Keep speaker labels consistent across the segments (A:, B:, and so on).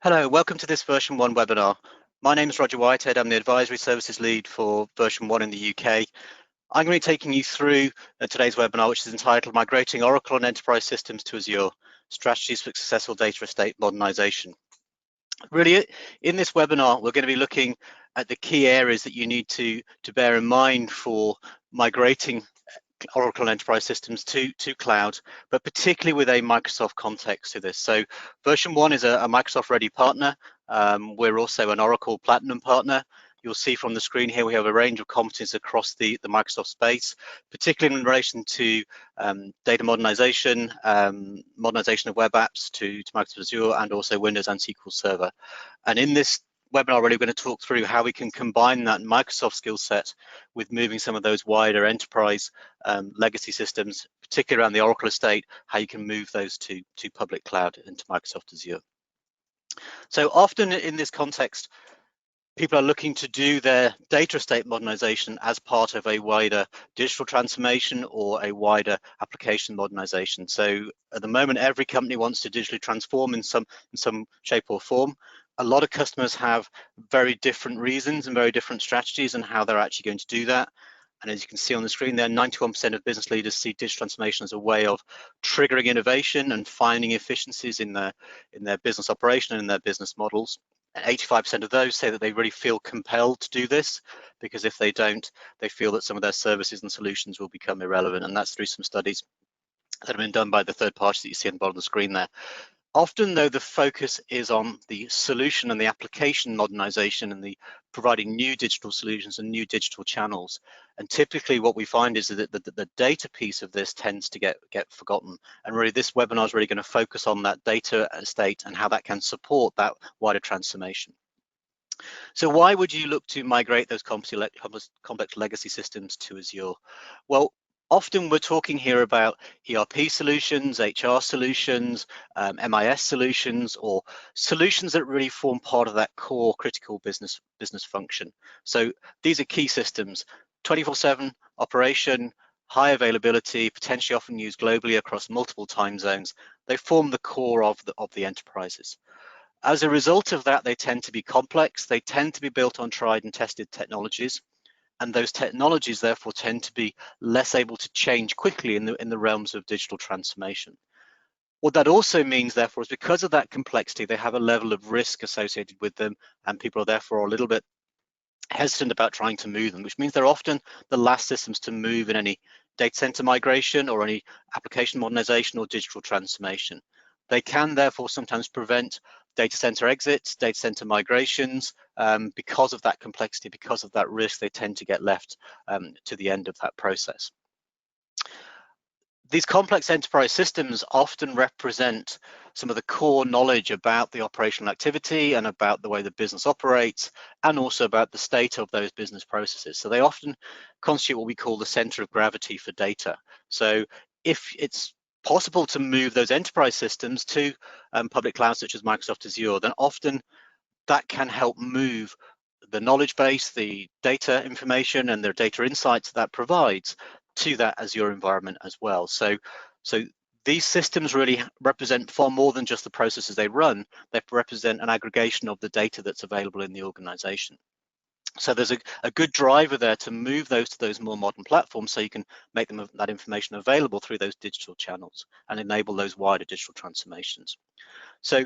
A: Hello, welcome to this version 1 webinar. My name is Roger Whitehead. I'm the Advisory Services Lead for version 1 in the UK. I'm going to be taking you through today's webinar, which is entitled Migrating Oracle and Enterprise Systems to Azure, Strategies for Successful Data Estate Modernization. Really, in this webinar, we're going to be looking at the key areas that you need to bear in mind for migrating Oracle and Enterprise Systems to cloud, but particularly with a Microsoft context to this. So version 1 is a Microsoft ready partner. We're also an Oracle Platinum partner. You'll see from the screen here, we have a range of competencies across the Microsoft space, particularly in relation to data modernization, modernization of web apps to Microsoft Azure, and also Windows and SQL Server. And in this webinar, really, we're going to talk through how we can combine that Microsoft skill set with moving some of those wider enterprise legacy systems, particularly around the Oracle estate, how you can move those to public cloud into Microsoft Azure. So often in this context, people are looking to do their data estate modernization as part of a wider digital transformation or a wider application modernization. So at the moment, every company wants to digitally transform in some shape or form. A lot of customers have very different reasons and very different strategies on how they're actually going to do that. And as you can see on the screen there, 91% of business leaders see digital transformation as a way of triggering innovation and finding efficiencies in their business operation and in their business models. And 85% of those say that they really feel compelled to do this, because if they don't, they feel that some of their services and solutions will become irrelevant. And that's through some studies that have been done by the third parties that you see on the bottom of the screen there. Often, though, the focus is on the solution and the application modernization and the providing new digital solutions and new digital channels. And typically what we find is that the data piece of this tends to get forgotten. And really this webinar is really going to focus on that data estate and how that can support that wider transformation. So why would you look to migrate those complex legacy systems to Azure? Well, often we're talking here about ERP solutions, HR solutions, MIS solutions, or solutions that really form part of that core critical business function. So these are key systems, 24/7 operation, high availability, potentially often used globally across multiple time zones. They form the core of the enterprises. As a result of that, they tend to be complex. They tend to be built on tried and tested technologies. And those technologies therefore tend to be less able to change quickly in the realms of digital transformation. What that also means, therefore, is because of that complexity, they have a level of risk associated with them, and people are therefore a little bit hesitant about trying to move them, which means they're often the last systems to move in any data center migration or any application modernization or digital transformation. They can therefore sometimes prevent data center exits, data center migrations, because of that complexity, because of that risk. They tend to get left to the end of that process. These complex enterprise systems often represent some of the core knowledge about the operational activity and about the way the business operates, and also about the state of those business processes. So they often constitute what we call the center of gravity for data. So if it's possible to move those enterprise systems to public clouds such as Microsoft Azure, then often that can help move the knowledge base, the data information, and the data insights that provides to that Azure environment as well. So these systems really represent far more than just the processes they run. They represent an aggregation of the data that's available in the organization. So there's a good driver there to move those to those more modern platforms, so you can make them that information available through those digital channels and enable those wider digital transformations. So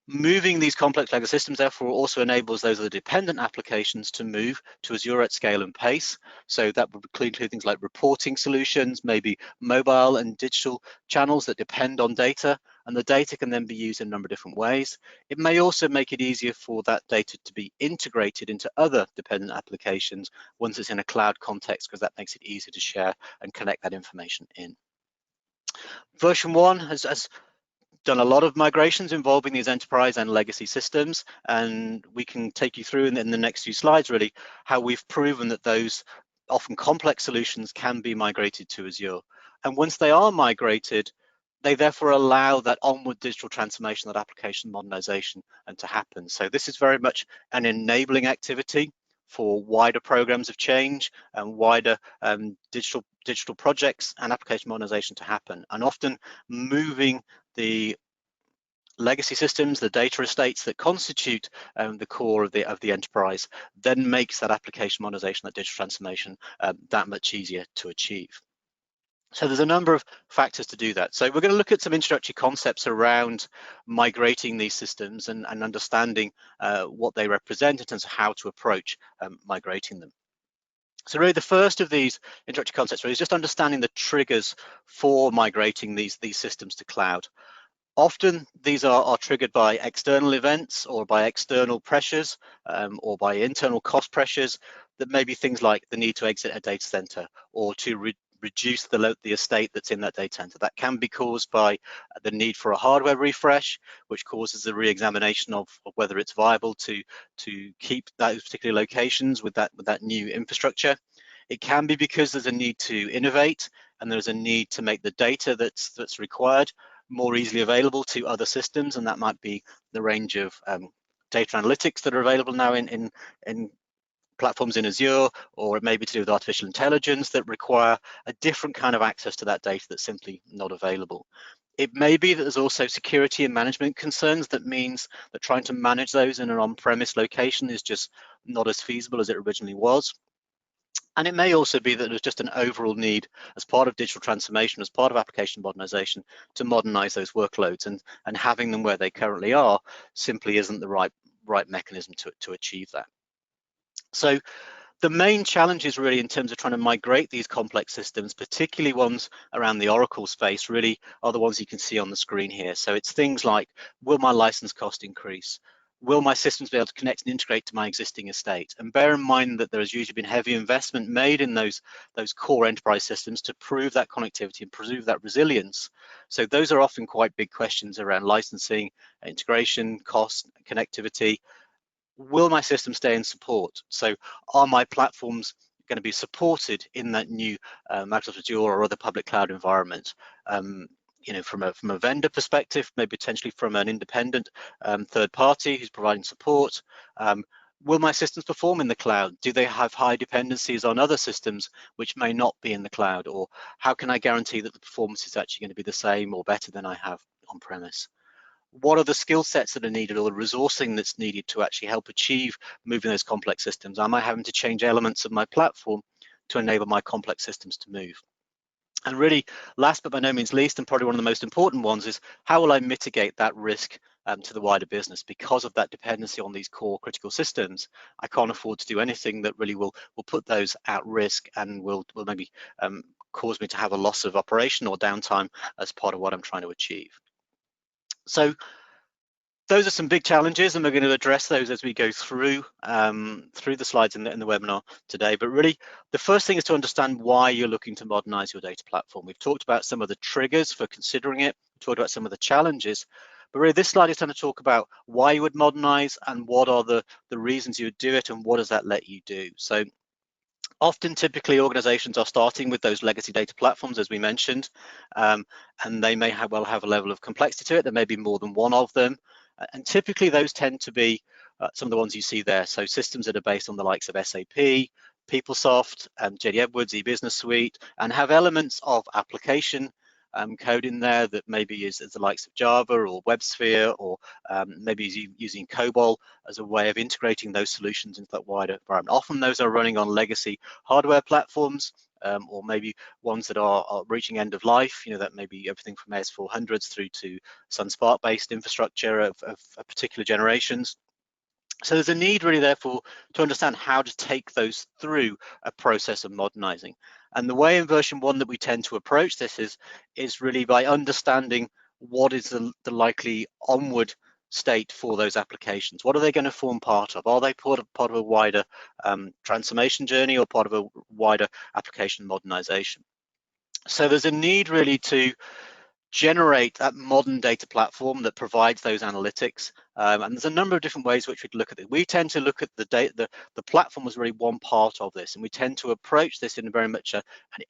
A: moving these complex legacy systems therefore also enables those other dependent applications to move to Azure at scale and pace. So that would include things like reporting solutions, maybe mobile and digital channels that depend on data, and the data can then be used in a number of different ways. It may also make it easier for that data to be integrated into other dependent applications once it's in a cloud context, because that makes it easier to share and connect that information in. Version 1 has done a lot of migrations involving these enterprise and legacy systems, and we can take you through in the next few slides really how we've proven that those often complex solutions can be migrated to Azure. And once they are migrated, they therefore allow that onward digital transformation, that application modernization, and to happen. So this is very much an enabling activity for wider programs of change and wider digital projects and application modernization to happen. And often moving the legacy systems, the data estates that constitute the core of the enterprise, then makes that application modernization, that digital transformation, that much easier to achieve. So there's a number of factors to do that. So we're going to look at some introductory concepts around migrating these systems and understanding what they represent in terms of how to approach migrating them. So really the first of these introductory concepts really is just understanding the triggers for migrating these systems to cloud. Often these are triggered by external events or by external pressures or by internal cost pressures that may be things like the need to exit a data center or to reduce the estate that's in that data center. That can be caused by the need for a hardware refresh, which causes a re-examination of whether it's viable to keep those particular locations with that new infrastructure. It can be because there's a need to innovate and there's a need to make the data that's required more easily available to other systems, and that might be the range of data analytics that are available now in platforms in Azure, or it may be to do with artificial intelligence that require a different kind of access to that data that's simply not available. It may be that there's also security and management concerns that means that trying to manage those in an on-premise location is just not as feasible as it originally was. And it may also be that there's just an overall need as part of digital transformation, as part of application modernization, to modernize those workloads, and having them where they currently are simply isn't the right mechanism to achieve that. So the main challenges really in terms of trying to migrate these complex systems, particularly ones around the Oracle space, really are the ones you can see on the screen here. So it's things like, will my license cost increase? Will my systems be able to connect and integrate to my existing estate? And bear in mind that there has usually been heavy investment made in those core enterprise systems to prove that connectivity and prove that resilience. So those are often quite big questions around licensing, integration, cost, connectivity. Will my system stay in support? So are my platforms going to be supported in that new Microsoft Azure or other public cloud environment? You know, from a vendor perspective, maybe potentially from an independent third party who's providing support. Will my systems perform in the cloud? Do they have high dependencies on other systems which may not be in the cloud? Or how can I guarantee that the performance is actually going to be the same or better than I have on premise? What are the skill sets that are needed or the resourcing that's needed to actually help achieve moving those complex systems? Am I having to change elements of my platform to enable my complex systems to move? And really, last but by no means least, and probably one of the most important ones, is how will I mitigate that risk to the wider business? Because of that dependency on these core critical systems, I can't afford to do anything that really will put those at risk and will maybe cause me to have a loss of operation or downtime as part of what I'm trying to achieve. So those are some big challenges, and we're going to address those as we go through the slides in the webinar today. But really, the first thing is to understand why you're looking to modernize your data platform. We've talked about some of the triggers for considering it, we've talked about some of the challenges, but really this slide is going to talk about why you would modernize and what are the reasons you would do it and what does that let you do. So often, typically, organizations are starting with those legacy data platforms, as we mentioned, and they may well have a level of complexity to it. There may be more than one of them. And typically, those tend to be some of the ones you see there. So systems that are based on the likes of SAP, PeopleSoft, JD Edwards, eBusiness Suite, and have elements of application code in there that maybe is the likes of Java or WebSphere, or maybe using COBOL as a way of integrating those solutions into that wider environment. Often those are running on legacy hardware platforms, or maybe ones that are reaching end of life. You know, that may be everything from AS400s through to Sun Spark-based infrastructure of particular generations. So there's a need really, therefore, to understand how to take those through a process of modernizing. And the way in version 1 that we tend to approach this is really by understanding what is the likely onward state for those applications. What are they going to form part of? Are they part of a wider transformation journey or part of a wider application modernization? So there's a need really to generate that modern data platform that provides those analytics. And there's a number of different ways which we'd look at it. We tend to look at the platform as really one part of this, and we tend to approach this in very much an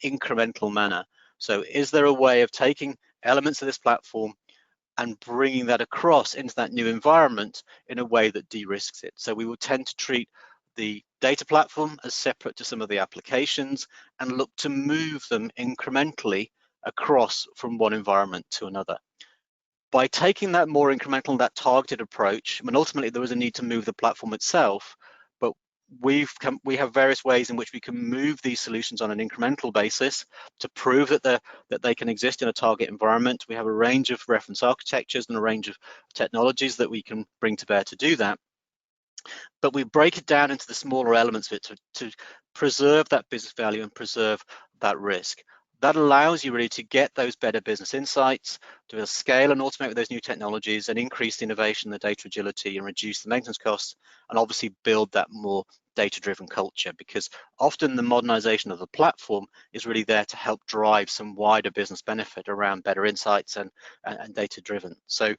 A: incremental manner. So is there a way of taking elements of this platform and bringing that across into that new environment in a way that de-risks it? So we will tend to treat the data platform as separate to some of the applications and look to move them incrementally across from one environment to another. By taking that more incremental, that targeted approach, I mean, ultimately there was a need to move the platform itself, but we have various ways in which we can move these solutions on an incremental basis to prove that they can exist in a target environment. We have a range of reference architectures and a range of technologies that we can bring to bear to do that. But we break it down into the smaller elements of it to preserve that business value and preserve that risk. That allows you really to get those better business insights, to scale and automate with those new technologies and increase the innovation, the data agility, and reduce the maintenance costs, and obviously build that more data-driven culture, because often the modernization of the platform is really there to help drive some wider business benefit around better insights and data-driven. So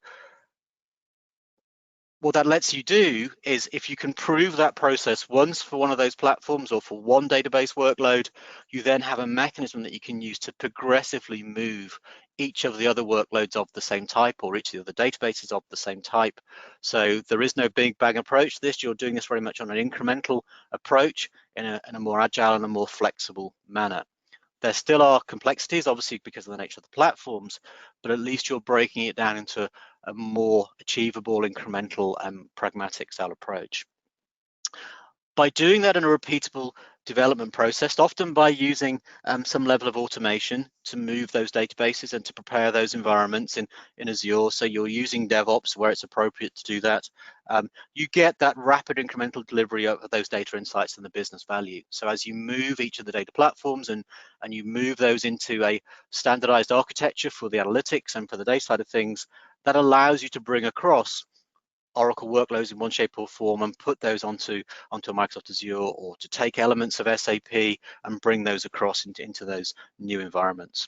A: what that lets you do is, if you can prove that process once for one of those platforms or for one database workload, you then have a mechanism that you can use to progressively move each of the other workloads of the same type or each of the other databases of the same type. So there is no big bang approach to this. You're doing this very much on an incremental approach in a more agile and a more flexible manner. There still are complexities, obviously, because of the nature of the platforms, but at least you're breaking it down into a more achievable, incremental, and pragmatic style approach. By doing that in a repeatable development process, often by using some level of automation to move those databases and to prepare those environments in Azure, so you're using DevOps where it's appropriate to do that, you get that rapid incremental delivery of those data insights and the business value. So as you move each of the data platforms and you move those into a standardized architecture for the analytics and for the data side of things, that allows you to bring across Oracle workloads in one shape or form and put those onto Microsoft Azure, or to take elements of SAP and bring those across into those new environments.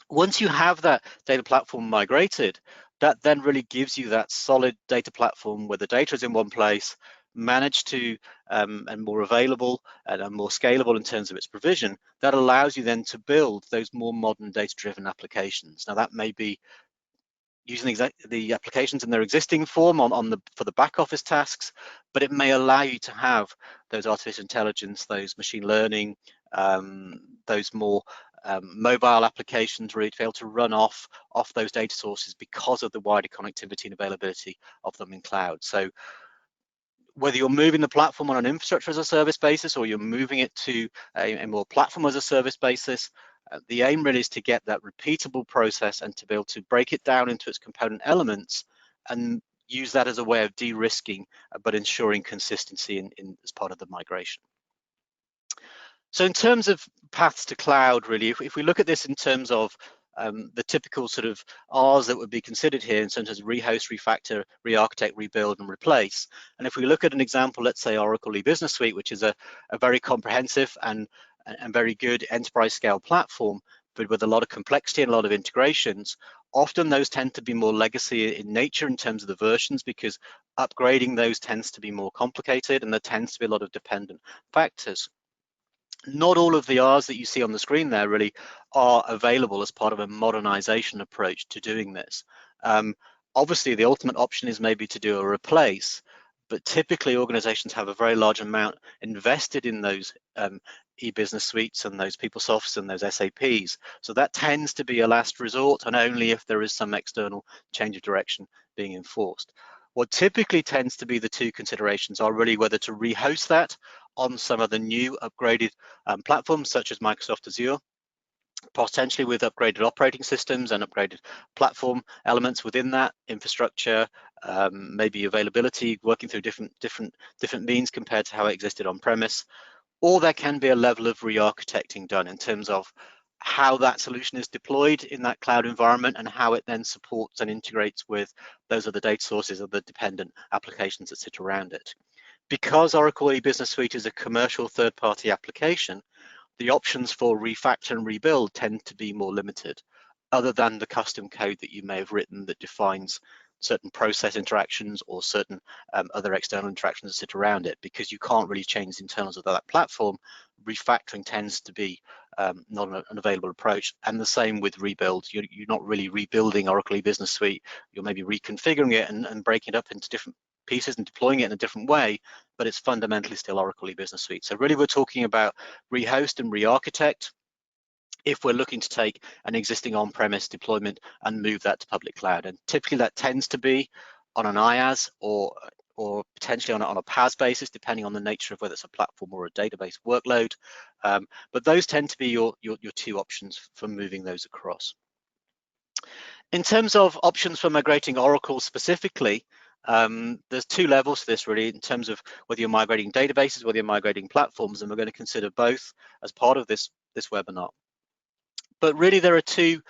A: Once you have that data platform migrated, that then really gives you that solid data platform where the data is in one place, managed to and more available and more scalable in terms of its provision. That allows you then to build those more modern data-driven applications. Now that may be using the applications in their existing form for the back office tasks, but it may allow you to have those artificial intelligence, those machine learning, those more mobile applications really to be able to run off those data sources because of the wider connectivity and availability of them in cloud. So whether you're moving the platform on an infrastructure as a service basis or you're moving it to a more platform as a service basis, the aim really is to get that repeatable process and to be able to break it down into its component elements and use that as a way of de-risking, but ensuring consistency as part of the migration. So in terms of paths to cloud, really, if we look at this in terms of the typical sort of R's that would be considered here in terms of rehost, refactor, re-architect, rebuild, and replace. And if we look at an example, let's say Oracle E-Business Suite, which is a very comprehensive and very good enterprise scale platform, but with a lot of complexity and a lot of integrations, often those tend to be more legacy in nature in terms of the versions, because upgrading those tends to be more complicated and there tends to be a lot of dependent factors. Not all of the R's that you see on the screen there really are available as part of a modernization approach to doing this. Obviously, the ultimate option is maybe to do a replace, but typically organizations have a very large amount invested in those e-business suites and those PeopleSofts and those SAPs. So that tends to be a last resort, and only if there is some external change of direction being enforced. What typically tends to be the two considerations are really whether to rehost that on some of the new upgraded platforms such as Microsoft Azure, potentially with upgraded operating systems and upgraded platform elements within that infrastructure, maybe availability, working through different means compared to how it existed on premise. Or there can be a level of re-architecting done in terms of how that solution is deployed in that cloud environment and how it then supports and integrates with those other data sources of the dependent applications that sit around it. Because Oracle E-Business Suite is a commercial third-party application, the options for refactor and rebuild tend to be more limited, other than the custom code that you may have written that defines certain process interactions or certain other external interactions that sit around it. Because you can't really change the internals of that platform, refactoring tends to be not an available approach. And the same with rebuild. You're not really rebuilding Oracle E-Business Suite. You're maybe reconfiguring it and breaking it up into different pieces and deploying it in a different way, but it's fundamentally still Oracle E-Business Suite. So really we're talking about rehost and re-architect if we're looking to take an existing on-premise deployment and move that to public cloud. And typically that tends to be on an IaaS or potentially on a PaaS basis, depending on the nature of whether it's a platform or a database workload. But those tend to be your two options for moving those across. In terms of options for migrating Oracle specifically, there's two levels to this really, in terms of whether you're migrating databases, whether you're migrating platforms, and we're going to consider both as part of this webinar. But really there are two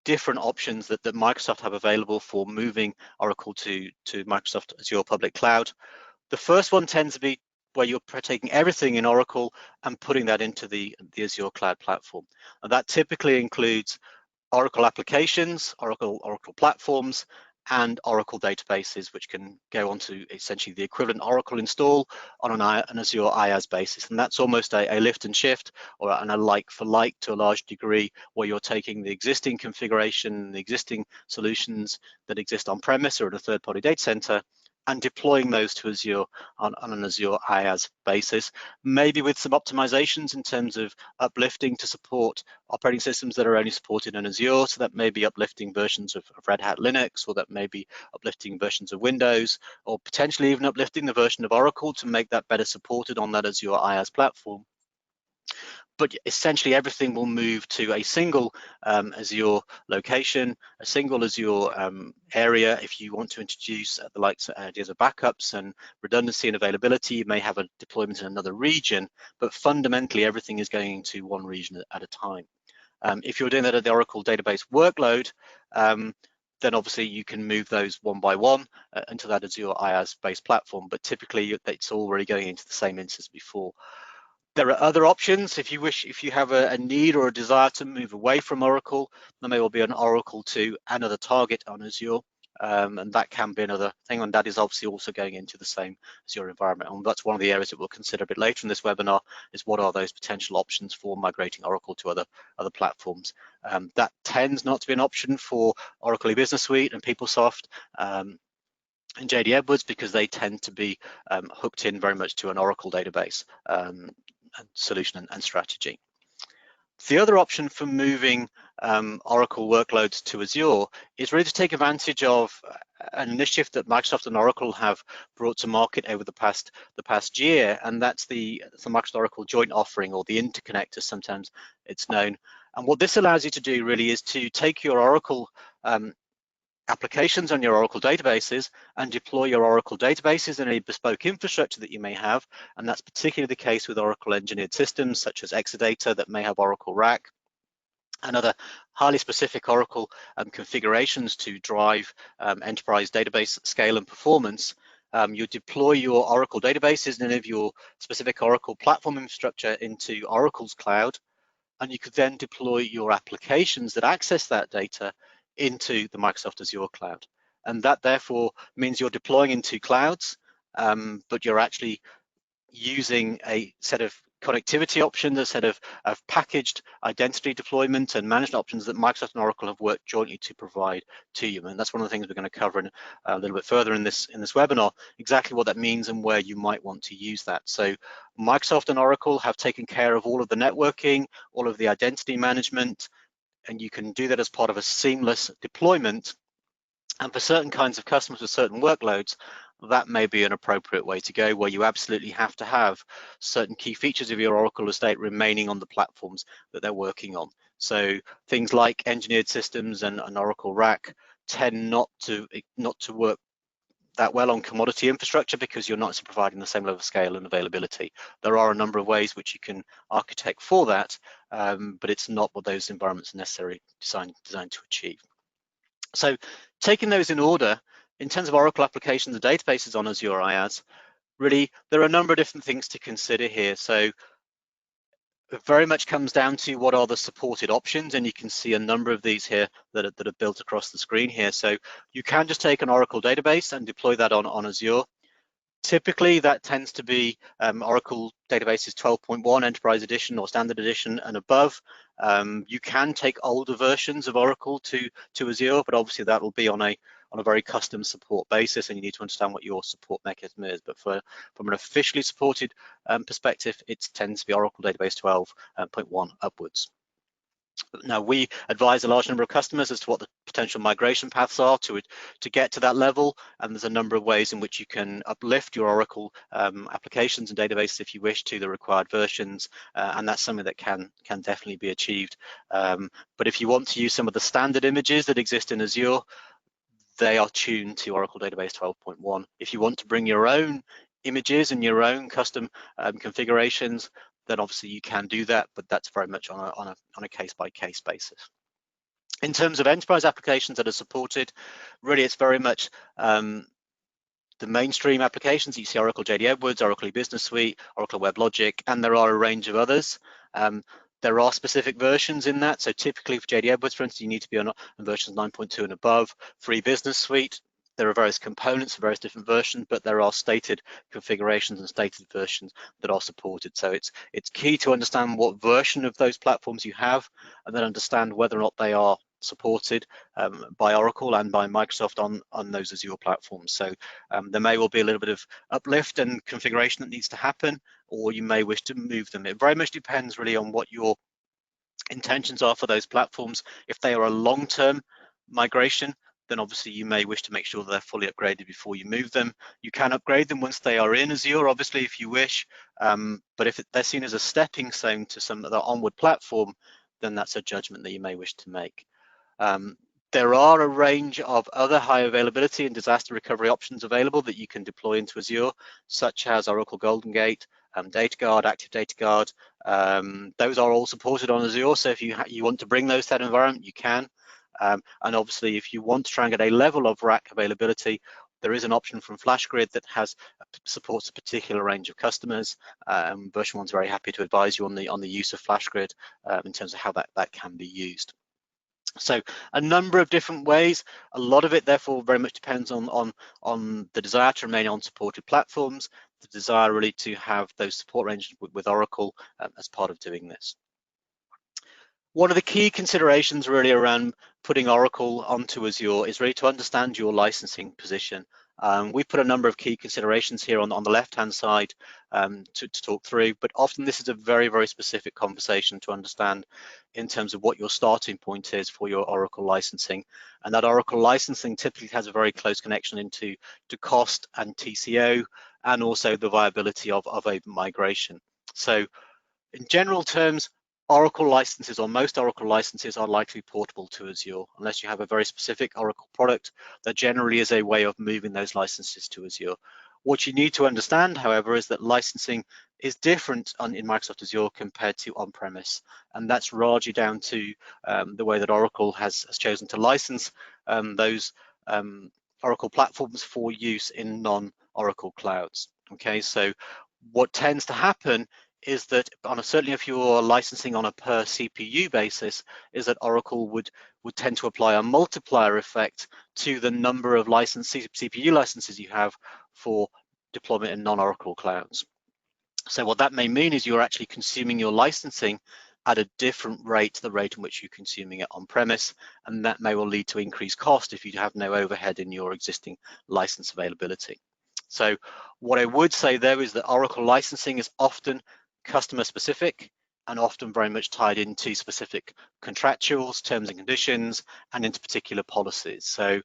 A: different options that Microsoft have available for moving Oracle to Microsoft Azure public cloud. The first one tends to be where you're taking everything in Oracle and putting that into the Azure cloud platform. And that typically includes Oracle applications, Oracle platforms, and Oracle databases, which can go onto essentially the equivalent Oracle install on an Azure IaaS basis. And that's almost a lift and shift, or a like for like to a large degree, where you're taking the existing configuration, the existing solutions that exist on premise or at a third-party data center, and deploying those to Azure on an Azure IaaS basis, maybe with some optimizations in terms of uplifting to support operating systems that are only supported in Azure. So that may be uplifting versions of Red Hat Linux, or that may be uplifting versions of Windows, or potentially even uplifting the version of Oracle to make that better supported on that Azure IaaS platform. But essentially everything will move to a single Azure location, a single Azure area. If you want to introduce the likes of ideas of backups and redundancy and availability, you may have a deployment in another region, but fundamentally everything is going to one region at a time. If you're doing that at the Oracle database workload, then obviously you can move those one by one into that Azure IaaS-based platform, but typically it's already going into the same instance before. There are other options. If you have a need or a desire to move away from Oracle, there may well be an Oracle to another target on Azure, and that can be another thing, and that is obviously also going into the same Azure environment. And that's one of the areas that we'll consider a bit later in this webinar, is what are those potential options for migrating Oracle to other platforms. That tends not to be an option for Oracle E-Business Suite and PeopleSoft, and JD Edwards, because they tend to be hooked in very much to an Oracle database solution and strategy. The other option for moving Oracle workloads to Azure is really to take advantage of an initiative that Microsoft and Oracle have brought to market over the past year, and that's the Microsoft Oracle joint offering, or the interconnect as sometimes it's known. And what this allows you to do really is to take your Oracle applications on your Oracle databases and deploy your Oracle databases in a bespoke infrastructure that you may have, and that's particularly the case with Oracle engineered systems such as Exadata that may have Oracle RAC and other highly specific Oracle configurations to drive enterprise database scale and performance. You deploy your Oracle databases and any of your specific Oracle platform infrastructure into Oracle's cloud, and you could then deploy your applications that access that data into the Microsoft Azure cloud. And that therefore means you're deploying into clouds, but you're actually using a set of connectivity options, a set of packaged identity deployment and management options that Microsoft and Oracle have worked jointly to provide to you. And that's one of the things we're going to cover a little bit further in this webinar, exactly what that means and where you might want to use that. So Microsoft and Oracle have taken care of all of the networking, all of the identity management, and you can do that as part of a seamless deployment. And for certain kinds of customers with certain workloads, that may be an appropriate way to go, where you absolutely have to have certain key features of your Oracle estate remaining on the platforms that they're working on. So things like engineered systems and Oracle RAC tend not to work that well on commodity infrastructure, because you're not providing the same level of scale and availability. There are a number of ways which you can architect for that, but it's not what those environments are necessarily designed to achieve. So taking those in order, in terms of Oracle applications and databases on Azure IaaS, really there are a number of different things to consider here. So it very much comes down to what are the supported options, and you can see a number of these here that are built across the screen here. So you can just take an Oracle database and deploy that on Azure. Typically, that tends to be Oracle databases 12.1 Enterprise Edition or Standard Edition and above. You can take older versions of Oracle to Azure, but obviously that will be on a very custom support basis, and you need to understand what your support mechanism is. But from an officially supported perspective, it tends to be Oracle Database 12.1 upwards. Now, we advise a large number of customers as to what the potential migration paths are to get to that level, and there's a number of ways in which you can uplift your Oracle applications and databases if you wish to the required versions, and that's something that can definitely be achieved. But if you want to use some of the standard images that exist in Azure, they are tuned to Oracle Database 12.1. If you want to bring your own images and your own custom configurations, then obviously you can do that, but that's very much on a case-by-case basis. In terms of enterprise applications that are supported, really it's very much the mainstream applications. You see Oracle JD Edwards, Oracle Business Suite, Oracle WebLogic, and there are a range of others. There are specific versions in that. So typically for JD Edwards, for instance, you need to be on versions 9.2 and above. For Business Suite, there are various components, various different versions, but there are stated configurations and stated versions that are supported. So it's key to understand what version of those platforms you have, and then understand whether or not they are supported by Oracle and by Microsoft on those Azure platforms. So there may well be a little bit of uplift and configuration that needs to happen, or you may wish to move them. It very much depends really on what your intentions are for those platforms. If they are a long-term migration, then obviously you may wish to make sure that they're fully upgraded before you move them. You can upgrade them once they are in Azure, obviously, if you wish, but if they're seen as a stepping stone to some other onward platform, then that's a judgment that you may wish to make. There are a range of other high availability and disaster recovery options available that you can deploy into Azure, such as Oracle Golden Gate, DataGuard, Active DataGuard. Those are all supported on Azure, so if you want to bring those to that environment, you can. And obviously, if you want to try and get a level of rack availability, there is an option from FlashGrid that supports a particular range of customers. Version 1's very happy to advise you on the use of FlashGrid in terms of how that can be used. So a number of different ways. A lot of it, therefore, very much depends on the desire to remain on supported platforms, the desire really to have those support arrangements with Oracle as part of doing this. One of the key considerations really around putting Oracle onto Azure is really to understand your licensing position. We've put a number of key considerations here on the left-hand side to talk through, but often this is a very, very specific conversation to understand in terms of what your starting point is for your Oracle licensing. And that Oracle licensing typically has a very close connection into cost and TCO, and also the viability of a migration. So in general terms, Oracle licenses, or most Oracle licenses, are likely portable to Azure. Unless you have a very specific Oracle product, there generally is a way of moving those licenses to Azure. What you need to understand, however, is that licensing is different in Microsoft Azure compared to on-premise, and that's largely down to the way that Oracle has chosen to license those Oracle platforms for use in non-Oracle clouds. Okay, so what tends to happen is that certainly if you're licensing on a per CPU basis, is that Oracle would tend to apply a multiplier effect to the number of CPU licenses you have for deployment in non-Oracle clouds. So what that may mean is you're actually consuming your licensing at a different rate to the rate in which you're consuming it on premise, and that may well lead to increased cost if you have no overhead in your existing license availability. So what I would say there is that Oracle licensing is often customer specific and often very much tied into specific contractuals, terms and conditions, and into particular policies. So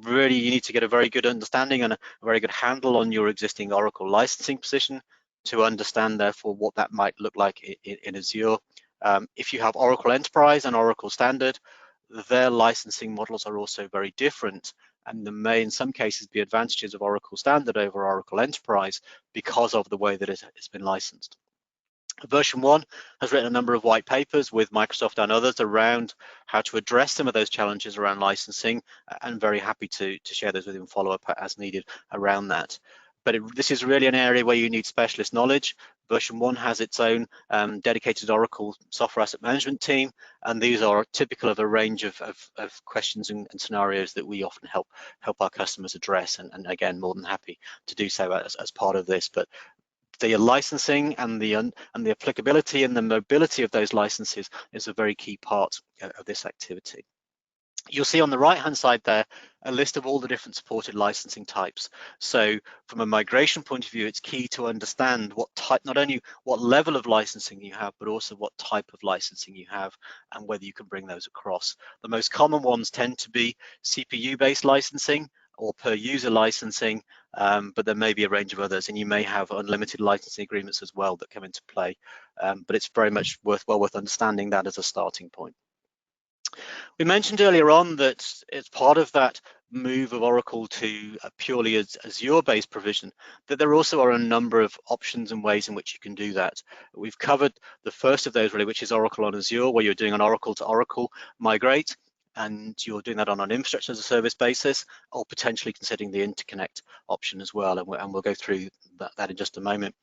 A: really you need to get a very good understanding and a very good handle on your existing Oracle licensing position to understand therefore what that might look like in Azure. If you have Oracle Enterprise and Oracle Standard, their licensing models are also very different, and there may in some cases be advantages of Oracle Standard over Oracle Enterprise because of the way that it's been licensed. Version 1 has written a number of white papers with Microsoft and others around how to address some of those challenges around licensing, and very happy to share those with you and follow up as needed around that. But this is really an area where you need specialist knowledge. Version 1 has its own dedicated Oracle software asset management team, and these are typical of a range of questions and scenarios that we often help our customers address, and again, more than happy to do so as part of this. But the licensing and the applicability and the mobility of those licenses is a very key part of this activity. You'll see on the right-hand side there a list of all the different supported licensing types. So from a migration point of view, it's key to understand what type, not only what level of licensing you have, but also what type of licensing you have and whether you can bring those across. The most common ones tend to be CPU-based licensing or per user licensing, but there may be a range of others, and you may have unlimited licensing agreements as well that come into play. But it's very much well worth understanding that as a starting point. We mentioned earlier on that it's part of that move of Oracle to a purely Azure-based provision, that there also are a number of options and ways in which you can do that. We've covered the first of those really, which is Oracle on Azure, where you're doing an Oracle to Oracle migrate, and you're doing that on an infrastructure as a service basis, or potentially considering the interconnect option as well, and we'll go through that in just a moment.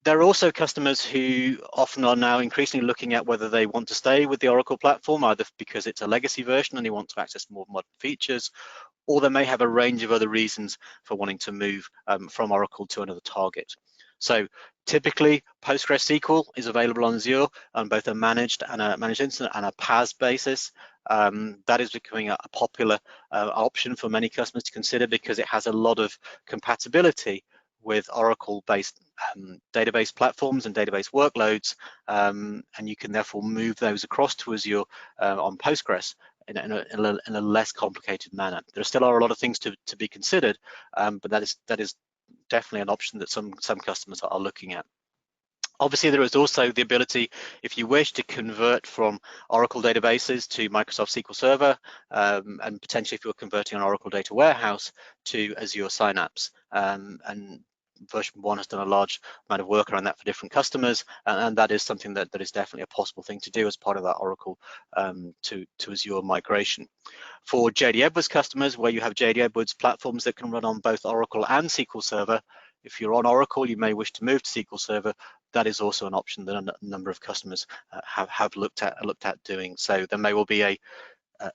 A: There are also customers who often are now increasingly looking at whether they want to stay with the Oracle platform, either because it's a legacy version and they want to access more modern features, or they may have a range of other reasons for wanting to move from Oracle to another target. So typically, PostgreSQL is available on Azure on both a managed instance and a PaaS basis. That is becoming a popular option for many customers to consider because it has a lot of compatibility with Oracle-based database platforms and database workloads, and you can therefore move those across to Azure on Postgres in a less complicated manner. There still are a lot of things to be considered, but that is definitely an option that some customers are looking at. Obviously, there is also the ability, if you wish, to convert from Oracle databases to Microsoft SQL Server, and potentially if you're converting an Oracle data warehouse to Azure Synapse. And version 1 has done a large amount of work around that for different customers, and that is something that is definitely a possible thing to do as part of that Oracle to Azure migration. For JD Edwards customers, where you have JD Edwards platforms that can run on both Oracle and SQL Server, if you're on Oracle, you may wish to move to SQL Server. That is also an option that a number of customers have looked at doing. So there may well be a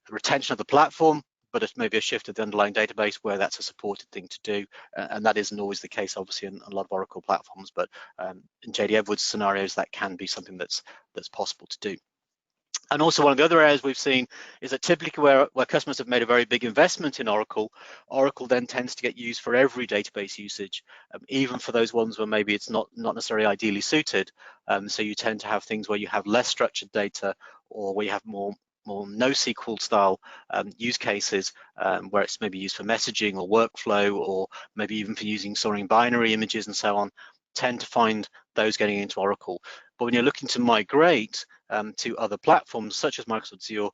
A: retention of the platform, but it may be a shift of the underlying database where that's a supported thing to do, and that isn't always the case, obviously, in a lot of Oracle platforms. But in JD Edwards scenarios, that can be something that's possible to do. And also one of the other areas we've seen is that typically where customers have made a very big investment in Oracle, Oracle then tends to get used for every database usage, even for those ones where maybe it's not necessarily ideally suited. So you tend to have things where you have less structured data, or where you have more NoSQL style use cases, where it's maybe used for messaging or workflow, or maybe even for storing binary images and so on, tend to find those getting into Oracle. But when you're looking to migrate to other platforms such as Microsoft Azure,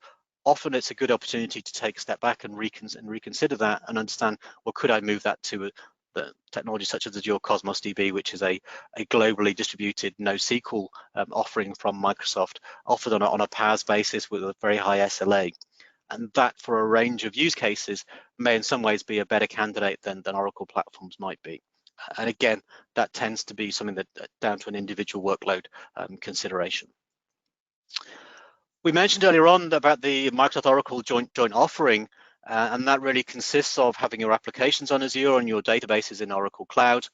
A: often it's a good opportunity to take a step back and reconsider that and understand, well, could I move that to the technology such as Azure Cosmos DB, which is a globally distributed NoSQL offering from Microsoft, offered on a PaaS basis with a very high SLA. And that, for a range of use cases, may in some ways be a better candidate than Oracle platforms might be. And again, that tends to be something that down to an individual workload consideration. We mentioned earlier on about the Microsoft Oracle joint offering, and that really consists of having your applications on Azure and your databases in Oracle Cloud.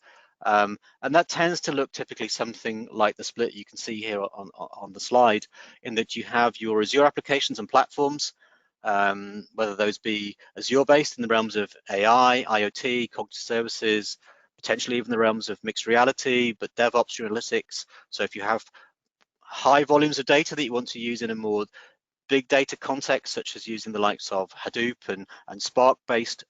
A: And that tends to look typically something like the split you can see here on the slide, in that you have your Azure applications and platforms, whether those be Azure-based in the realms of AI, IoT, cognitive services, potentially even the realms of mixed reality, but DevOps, analytics. So if you have high volumes of data that you want to use in a more big data context, such as using the likes of Hadoop and Spark-based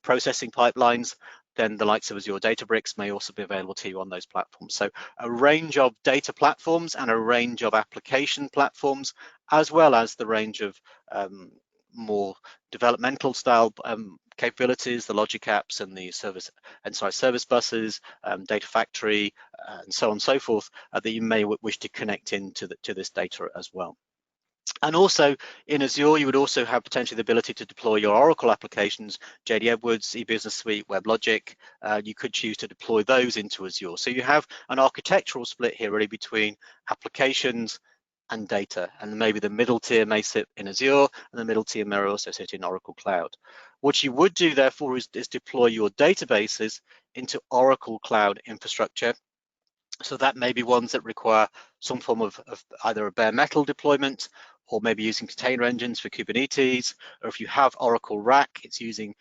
A: processing pipelines, then the likes of Azure Databricks may also be available to you on those platforms. So a range of data platforms and a range of application platforms, as well as the range of more developmental style capabilities, the logic apps and the service buses, data factory, and so on and so forth, that you may wish to connect into this data as well. And also in Azure, you would also have potentially the ability to deploy your Oracle applications, JD Edwards, eBusiness Suite, WebLogic. You could choose to deploy those into Azure. So you have an architectural split here really between applications and data, and maybe the middle tier may sit in Azure and the middle tier may also sit in Oracle Cloud. What you would do therefore is deploy your databases into Oracle Cloud infrastructure, So that may be ones that require some form of either a bare metal deployment, or maybe using container engines for Kubernetes, or if you have Oracle RAC, it's using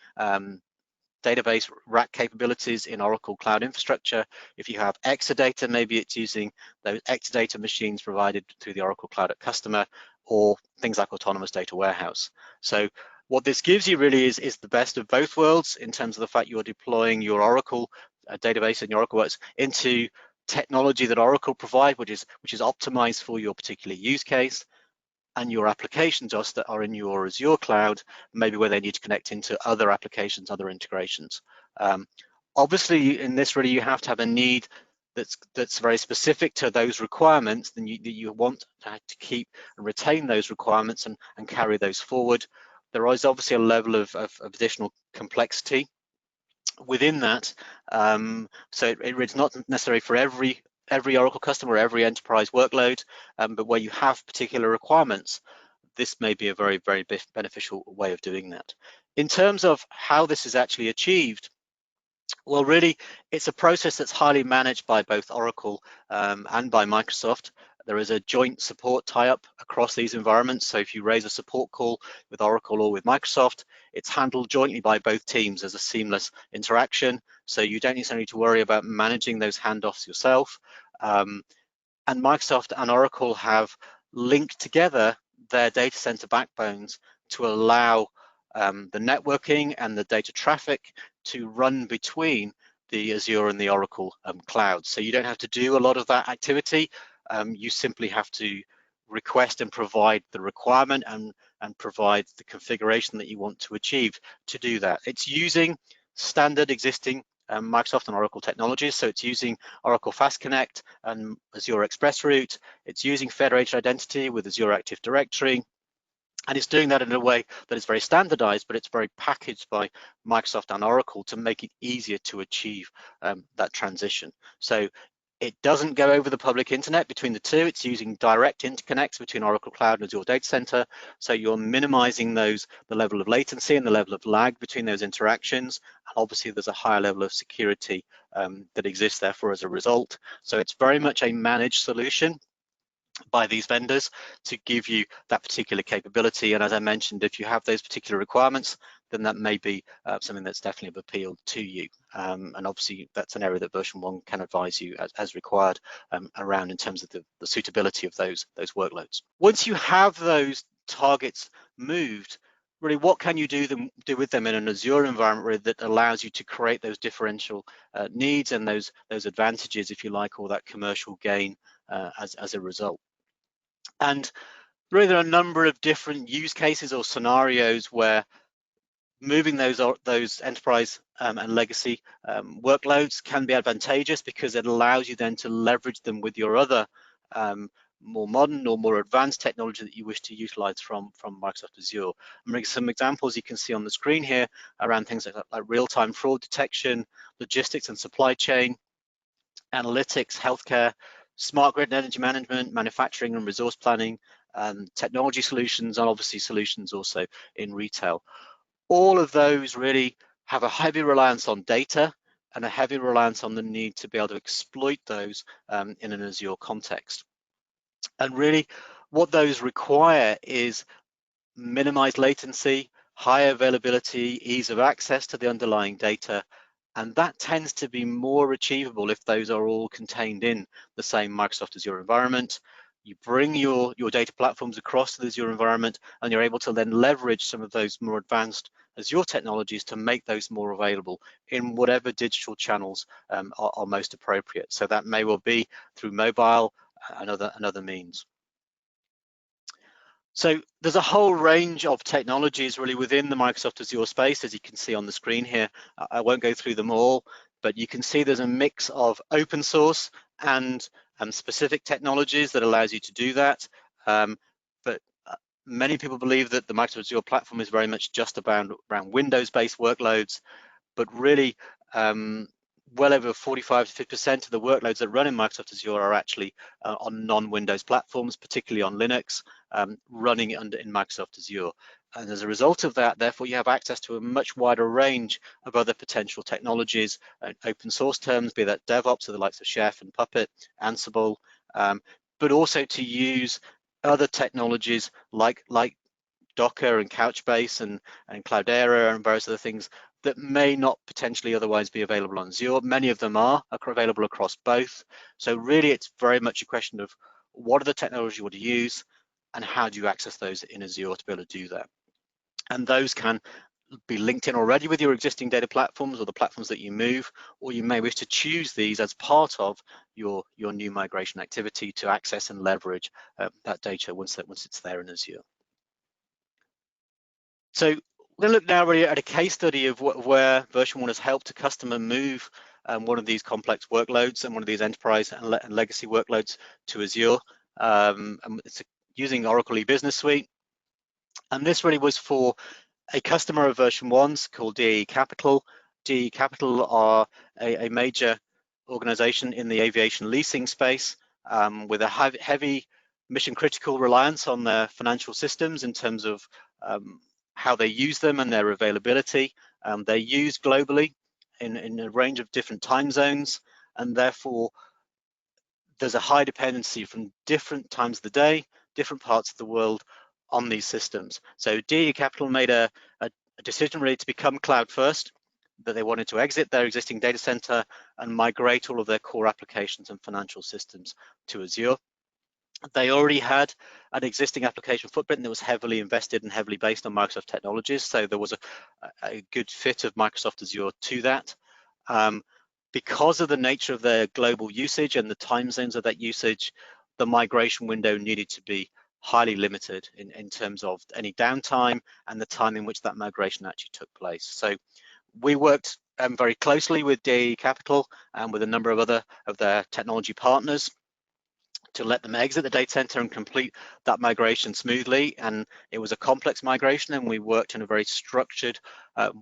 A: database rack capabilities in Oracle Cloud Infrastructure. If you have Exadata, maybe it's using those Exadata machines provided through the Oracle Cloud at Customer, or things like Autonomous Data Warehouse. So what this gives you really is the best of both worlds in terms of the fact you're deploying your Oracle database and your Oracle Works into technology that Oracle provide, which is optimized for your particular use case, and your applications that are in your Azure cloud, maybe where they need to connect into other applications, other integrations. Obviously, in this really, you have to have a need that's very specific to those requirements, then you want to keep and retain those requirements and carry those forward. There is obviously a level of additional complexity within that. So it's not necessary for every Oracle customer or every enterprise workload, but where you have particular requirements, this may be a very, very beneficial way of doing that. In terms of how this is actually achieved, well, really, it's a process that's highly managed by both Oracle and by Microsoft. There is a joint support tie-up across these environments. So if you raise a support call with Oracle or with Microsoft, it's handled jointly by both teams as a seamless interaction. So you don't necessarily need to worry about managing those handoffs yourself. And Microsoft and Oracle have linked together their data center backbones to allow the networking and the data traffic to run between the Azure and the Oracle clouds. So you don't have to do a lot of that activity. You simply have to request and provide the requirement and provide the configuration that you want to achieve to do that. It's using standard existing Microsoft and Oracle technologies. So it's using Oracle Fast Connect and Azure Express Route. It's using federated identity with Azure Active Directory. And it's doing that in a way that is very standardized, but it's very packaged by Microsoft and Oracle to make it easier to achieve that transition. So it doesn't go over the public internet between the two. It's using direct interconnects between Oracle Cloud and Azure Data Center. So you're minimizing the level of latency and the level of lag between those interactions. And obviously, there's a higher level of security that exists therefore as a result. So it's very much a managed solution by these vendors to give you that particular capability. And as I mentioned, if you have those particular requirements, then that may be something that's definitely of appeal to you. And obviously that's an area that version 1 can advise you as required around in terms of the suitability of those workloads. Once you have those targets moved, really what can you do with them in an Azure environment really that allows you to create those differential needs and those advantages, if you like, or that commercial gain as a result. And really there are a number of different use cases or scenarios where moving those enterprise and legacy workloads can be advantageous, because it allows you then to leverage them with your other more modern or more advanced technology that you wish to utilize from Microsoft Azure. I'm bringing some examples you can see on the screen here around things like real-time fraud detection, logistics and supply chain, analytics, healthcare, smart grid and energy management, manufacturing and resource planning, technology solutions, and obviously solutions also in retail. All of those really have a heavy reliance on data and a heavy reliance on the need to be able to exploit those in an Azure context. And really what those require is minimized latency, high availability, ease of access to the underlying data, and that tends to be more achievable if those are all contained in the same Microsoft Azure environment. You bring your data platforms across to the Azure environment, and you're able to then leverage some of those more advanced Azure technologies to make those more available in whatever digital channels are most appropriate. So that may well be through mobile and other means. So there's a whole range of technologies really within the Microsoft Azure space, as you can see on the screen here. I won't go through them all, but you can see there's a mix of open source and specific technologies that allows you to do that. But many people believe that the Microsoft Azure platform is very much just around Windows-based workloads, but really well over 45 to 50% of the workloads that run in Microsoft Azure are actually on non-Windows platforms, particularly on Linux, running in Microsoft Azure. And as a result of that, therefore, you have access to a much wider range of other potential technologies, open source terms, be that DevOps, or the likes of Chef and Puppet, Ansible, but also to use other technologies like Docker and Couchbase and Cloudera and various other things that may not potentially otherwise be available on Azure. Many of them are available across both. So really, it's very much a question of what are the technologies you want to use and how do you access those in Azure to be able to do that. And those can be linked in already with your existing data platforms or the platforms that you move, or you may wish to choose these as part of your new migration activity to access and leverage that data once it's there in Azure. So we're going to look now really at a case study of where version 1 has helped a customer move one of these complex workloads and one of these enterprise and legacy workloads to Azure. And it's using Oracle eBusiness Suite. And this really was for a customer of version 1's called DAE Capital. DAE Capital are a major organization in the aviation leasing space with a heavy mission critical reliance on their financial systems in terms of how they use them and their availability. They're used globally in a range of different time zones, and therefore there's a high dependency from different times of the day, different parts of the world on these systems. So DAE Capital made a decision really to become cloud first, that they wanted to exit their existing data center and migrate all of their core applications and financial systems to Azure. They already had an existing application footprint that was heavily invested and heavily based on Microsoft technologies, so there was a good fit of Microsoft Azure to that. Because of the nature of their global usage and the time zones of that usage, the migration window needed to be highly limited in terms of any downtime and the time in which that migration actually took place. So we worked very closely with DAE Capital and with a number of other of their technology partners to let them exit the data center and complete that migration smoothly. And it was a complex migration, and we worked in a very structured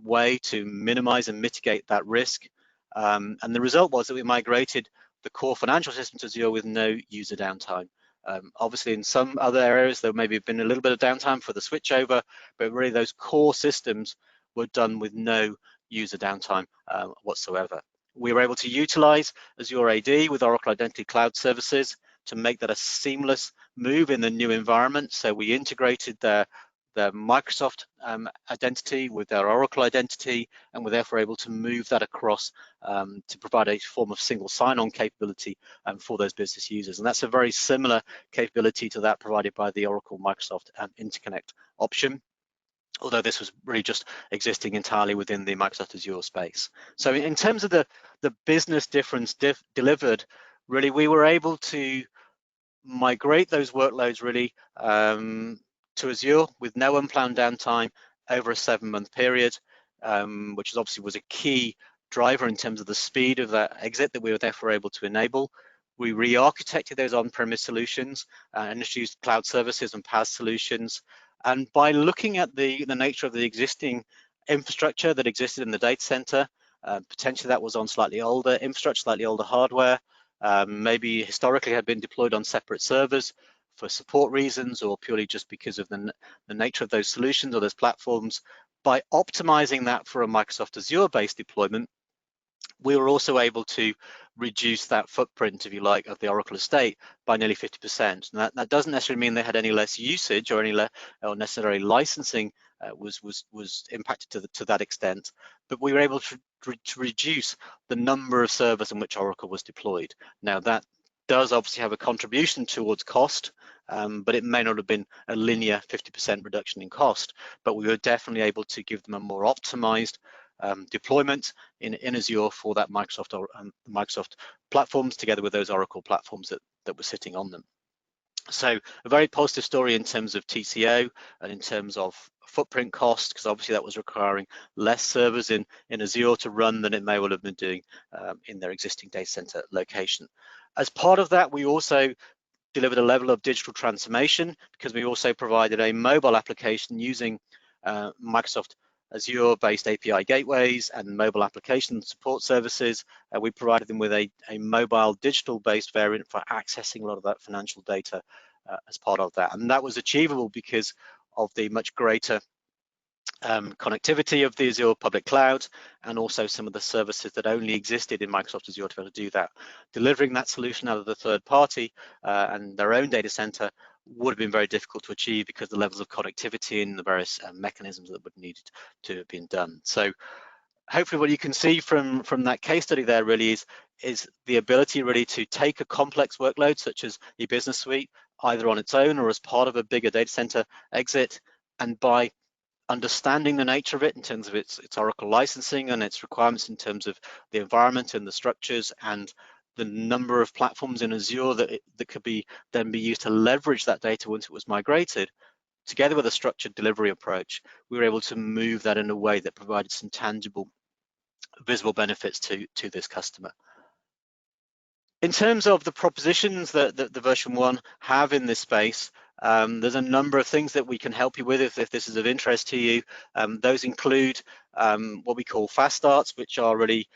A: way to minimize and mitigate that risk. And the result was that we migrated the core financial system to Azure with no user downtime. Obviously, in some other areas, there maybe have been a little bit of downtime for the switchover, but really those core systems were done with no user downtime whatsoever. We were able to utilize Azure AD with Oracle Identity Cloud Services to make that a seamless move in the new environment. So we integrated their Microsoft identity with their Oracle identity, and we're therefore able to move that across to provide a form of single sign-on capability for those business users. And that's a very similar capability to that provided by the Oracle Microsoft Interconnect option, although this was really just existing entirely within the Microsoft Azure space. So in terms of the business difference delivered, really we were able to migrate those workloads really to Azure with no unplanned downtime over a 7-month period, which obviously was a key driver in terms of the speed of that exit that we were therefore able to enable. We re-architected those on-premise solutions and introduced cloud services and PaaS solutions. And by looking at the nature of the existing infrastructure that existed in the data center, potentially that was on slightly older infrastructure, slightly older hardware, maybe historically had been deployed on separate servers for support reasons or purely just because of the nature of those solutions or those platforms. By optimizing that for a Microsoft Azure-based deployment, we were also able to reduce that footprint, if you like, of the Oracle estate by nearly 50%. And that doesn't necessarily mean they had any less usage or or necessarily licensing was impacted to that extent, but we were able to reduce the number of servers in which Oracle was deployed. Now that does obviously have a contribution towards cost, but it may not have been a linear 50% reduction in cost, but we were definitely able to give them a more optimized deployment in Azure for that Microsoft platforms together with those Oracle platforms that were sitting on them. So a very positive story in terms of TCO and in terms of footprint cost, because obviously that was requiring less servers in Azure to run than it may well have been doing in their existing data center location. As part of that, we also delivered a level of digital transformation because we also provided a mobile application using Microsoft Azure-based API gateways and mobile application support services. We provided them with a mobile digital-based variant for accessing a lot of that financial data as part of that. And that was achievable because of the much greater connectivity of the Azure public cloud, and also some of the services that only existed in Microsoft Azure to be able to do that. Delivering that solution out of the third party and their own data center would have been very difficult to achieve because the levels of connectivity and the various mechanisms that would need to have been done. So hopefully what you can see from that case study there really is the ability really to take a complex workload such as your business suite, either on its own or as part of a bigger data center exit, and by understanding the nature of it in terms of its Oracle licensing and its requirements in terms of the environment and the structures and the number of platforms in Azure that could then be used to leverage that data once it was migrated, together with a structured delivery approach, we were able to move that in a way that provided some tangible, visible benefits to this customer. In terms of the propositions that the version 1 have in this space, there's a number of things that we can help you with if this is of interest to you. Those include what we call fast starts, which are really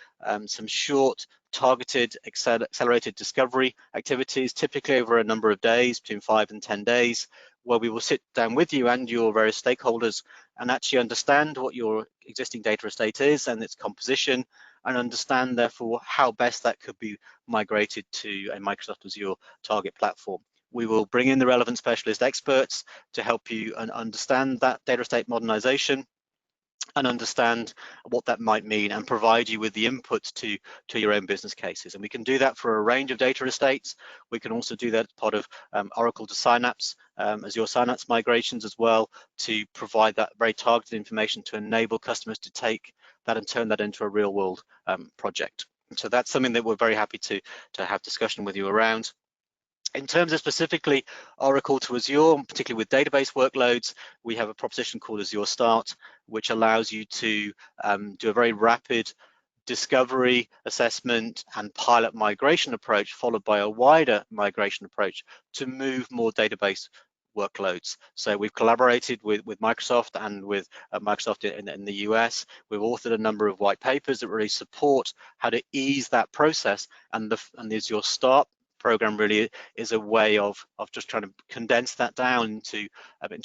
A: some short, targeted, accelerated discovery activities, typically over a number of days, between 5 and 10 days, where we will sit down with you and your various stakeholders and actually understand what your existing data estate is and its composition, and understand therefore how best that could be migrated to a Microsoft Azure target platform. We will bring in the relevant specialist experts to help you and understand that data estate modernization and understand what that might mean and provide you with the inputs to your own business cases. And we can do that for a range of data estates. We can also do that as part of Oracle to Synapse, Azure Synapse migrations as well, to provide that very targeted information to enable customers to take that and turn that into a real world project. So that's something that we're very happy to have discussion with you around. In terms of specifically Oracle to Azure, particularly with database workloads, we have a proposition called Azure Start, which allows you to do a very rapid discovery, assessment, and pilot migration approach, followed by a wider migration approach to move more database workloads. So we've collaborated with Microsoft and with Microsoft in the US. We've authored a number of white papers that really support how to ease that process, and the Azure Start program really is a way of just trying to condense that down into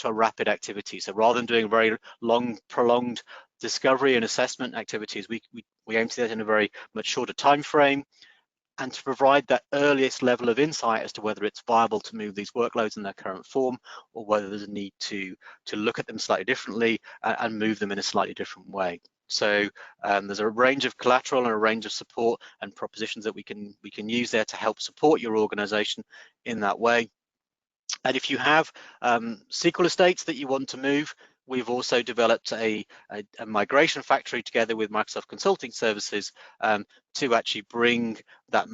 A: a rapid activity. So rather than doing very long, prolonged discovery and assessment activities, we aim to do that in a very much shorter time frame, and to provide that earliest level of insight as to whether it's viable to move these workloads in their current form, or whether there's a need to look at them slightly differently and move them in a slightly different way. So there's a range of collateral and a range of support and propositions that we can use there to help support your organization in that way. And if you have SQL estates that you want to move, we've also developed a migration factory together with Microsoft Consulting Services to actually bring that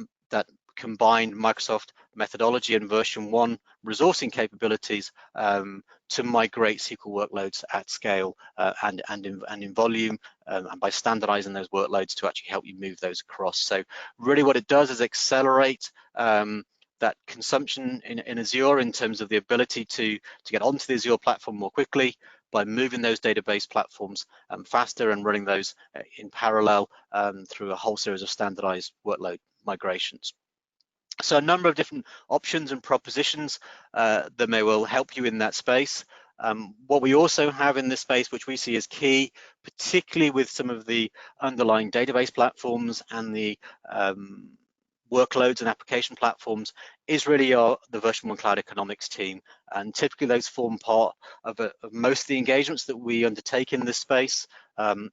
A: combined Microsoft methodology and version 1 resourcing capabilities to migrate SQL workloads at scale and in volume, and by standardizing those workloads to actually help you move those across. So really what it does is accelerate that consumption in Azure in terms of the ability to get onto the Azure platform more quickly by moving those database platforms faster and running those in parallel through a whole series of standardized workload migrations. So a number of different options and propositions that may well help you in that space. What we also have in this space, which we see as key, particularly with some of the underlying database platforms and the workloads and application platforms, is really the version 1 cloud economics team, and typically those form part of most of the engagements that we undertake in this space.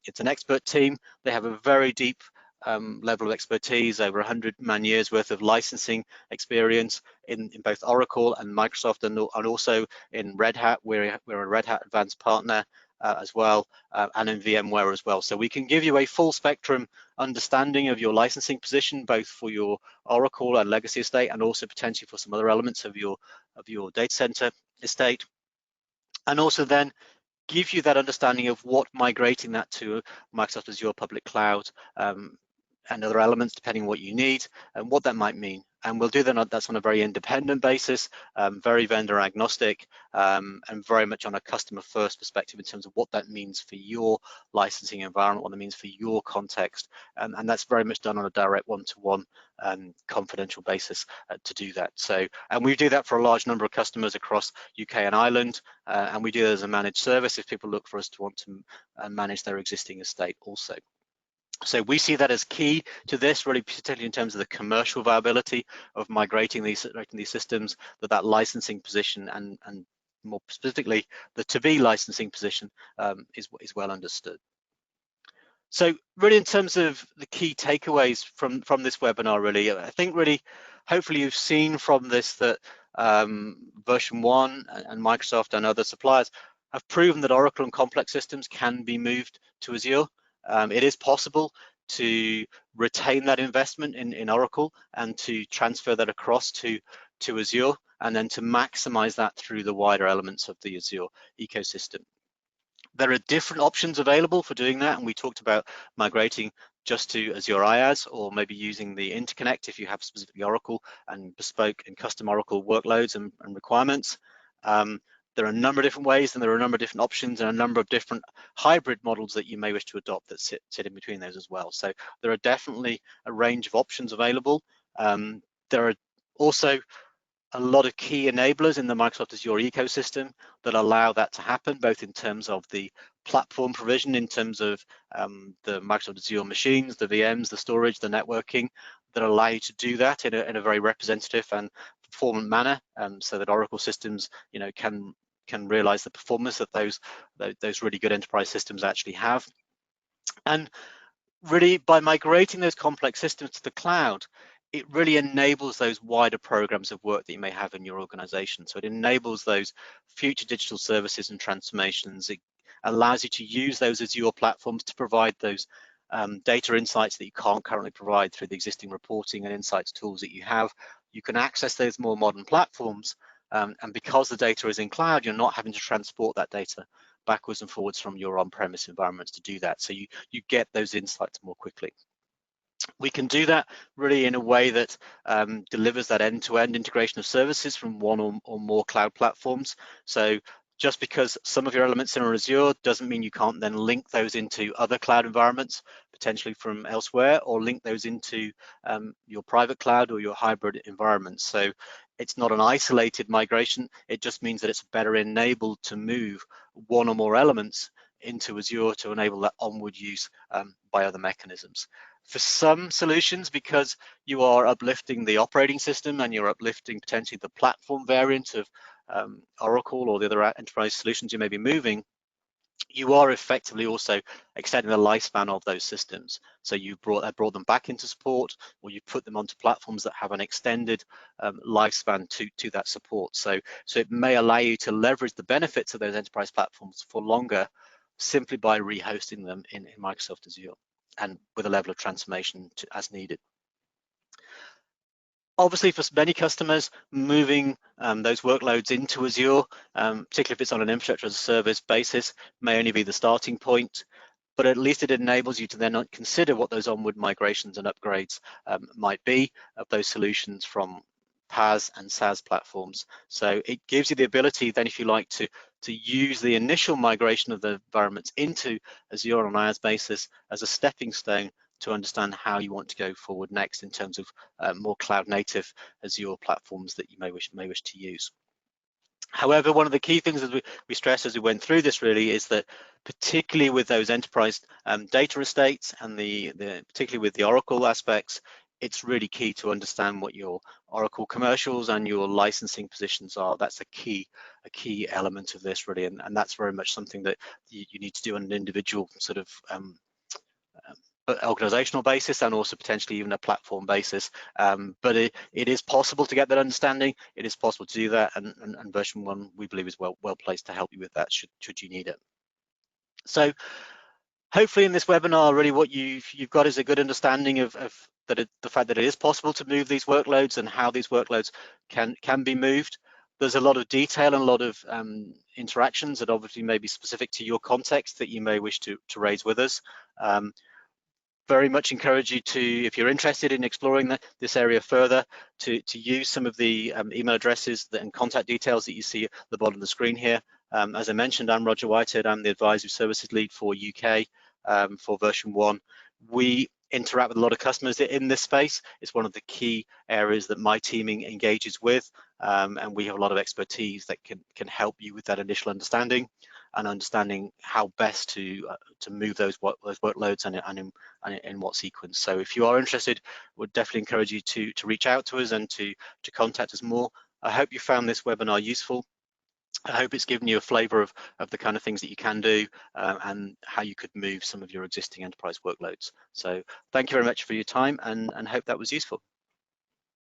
A: It's an expert team. They have a very deep level of expertise, over 100 man-years worth of licensing experience in both Oracle and Microsoft, and also in Red Hat. We're a Red Hat Advanced partner as well, and in VMware as well. So we can give you a full spectrum understanding of your licensing position, both for your Oracle and legacy estate, and also potentially for some other elements of your data center estate, and also then give you that understanding of what migrating that to Microsoft Azure public cloud and other elements depending on what you need and what that might mean. And we'll do that's on a very independent basis, very vendor agnostic, and very much on a customer first perspective in terms of what that means for your licensing environment, what it means for your context. And that's very much done on a direct one-to-one confidential basis to do that. So, and we do that for a large number of customers across UK and Ireland, and we do that as a managed service if people look for us to want to manage their existing estate also. So we see that as key to this, really, particularly in terms of the commercial viability of migrating these systems, that licensing position and more specifically the to-be licensing position is well understood. So really, in terms of the key takeaways from this webinar, really, I think really, hopefully you've seen from this that version 1 and Microsoft and other suppliers have proven that Oracle and complex systems can be moved to Azure. It is possible to retain that investment in Oracle and to transfer that across to Azure, and then to maximize that through the wider elements of the Azure ecosystem. There are different options available for doing that, and we talked about migrating just to Azure IaaS, or maybe using the interconnect if you have specifically Oracle and bespoke and custom Oracle workloads and requirements. There are a number of different ways, and there are a number of different options and a number of different hybrid models that you may wish to adopt that sit in between those as well. So there are definitely a range of options available. There are also a lot of key enablers in the Microsoft Azure ecosystem that allow that to happen, both in terms of the platform provision, in terms of the Microsoft Azure machines, the VMs, the storage, the networking, that allow you to do that in a very representative and performant manner, so that Oracle systems, can realize the performance that those really good enterprise systems actually have. And really, by migrating those complex systems to the cloud, it really enables those wider programs of work that you may have in your organization. So it enables those future digital services and transformations. It allows you to use those Azure platforms to provide those data insights that you can't currently provide through the existing reporting and insights tools that you have. You can access those more modern platforms, and because the data is in cloud, you're not having to transport that data backwards and forwards from your on-premise environments to do that. So you get those insights more quickly. We can do that really in a way that delivers that end-to-end integration of services from one or more cloud platforms. So just because some of your elements are in Azure doesn't mean you can't then link those into other cloud environments, potentially from elsewhere, or link those into your private cloud or your hybrid environments. So it's not an isolated migration. It just means that it's better enabled to move one or more elements into Azure to enable that onward use by other mechanisms. For some solutions, because you are uplifting the operating system and you're uplifting potentially the platform variant of Oracle or the other enterprise solutions you may be moving, you are effectively also extending the lifespan of those systems. So you brought them back into support, or you put them onto platforms that have an extended lifespan to that support. So it may allow you to leverage the benefits of those enterprise platforms for longer, simply by rehosting them in Microsoft Azure, and with a level of transformation as needed. Obviously, for many customers, moving those workloads into Azure, particularly if it's on an infrastructure as a service basis, may only be the starting point, but at least it enables you to then consider what those onward migrations and upgrades might be of those solutions from PaaS and SaaS platforms. So it gives you the ability then, if you like, to use the initial migration of the environments into Azure on an IaaS basis as a stepping stone to understand how you want to go forward next in terms of more cloud native Azure platforms that you may wish to use. However, one of the key things that we stressed as we went through this really is that, particularly with those enterprise data estates and particularly with the Oracle aspects, it's really key to understand what your Oracle commercials and your licensing positions are. That's a key element of this really, and that's very much something that you need to do on an individual sort of organizational basis, and also potentially even a platform basis, but it is possible to get that understanding. It is possible to do that, and version 1 we believe is well placed to help you with that should you need it. So hopefully in this webinar, really what you've got is a good understanding of the fact that it is possible to move these workloads and how these workloads can be moved. There's a lot of detail and a lot of interactions that obviously may be specific to your context that you may wish to raise with us. very much encourage you to, if you're interested in exploring this area further, to use some of the email addresses and contact details that you see at the bottom of the screen here. As I mentioned, I'm Roger Whitehead. I'm the Advisory Services Lead for UK for version 1. We interact with a lot of customers in this space. It's one of the key areas that my team engages with, and we have a lot of expertise that can help you with that initial understanding and understanding how best to move those workloads and in what sequence. So if you are interested, would definitely encourage you to reach out to us and to contact us more. I hope you found this webinar useful. I hope it's given you a flavour of the kind of things that you can do and how you could move some of your existing enterprise workloads. So thank you very much for your time, and hope that was useful.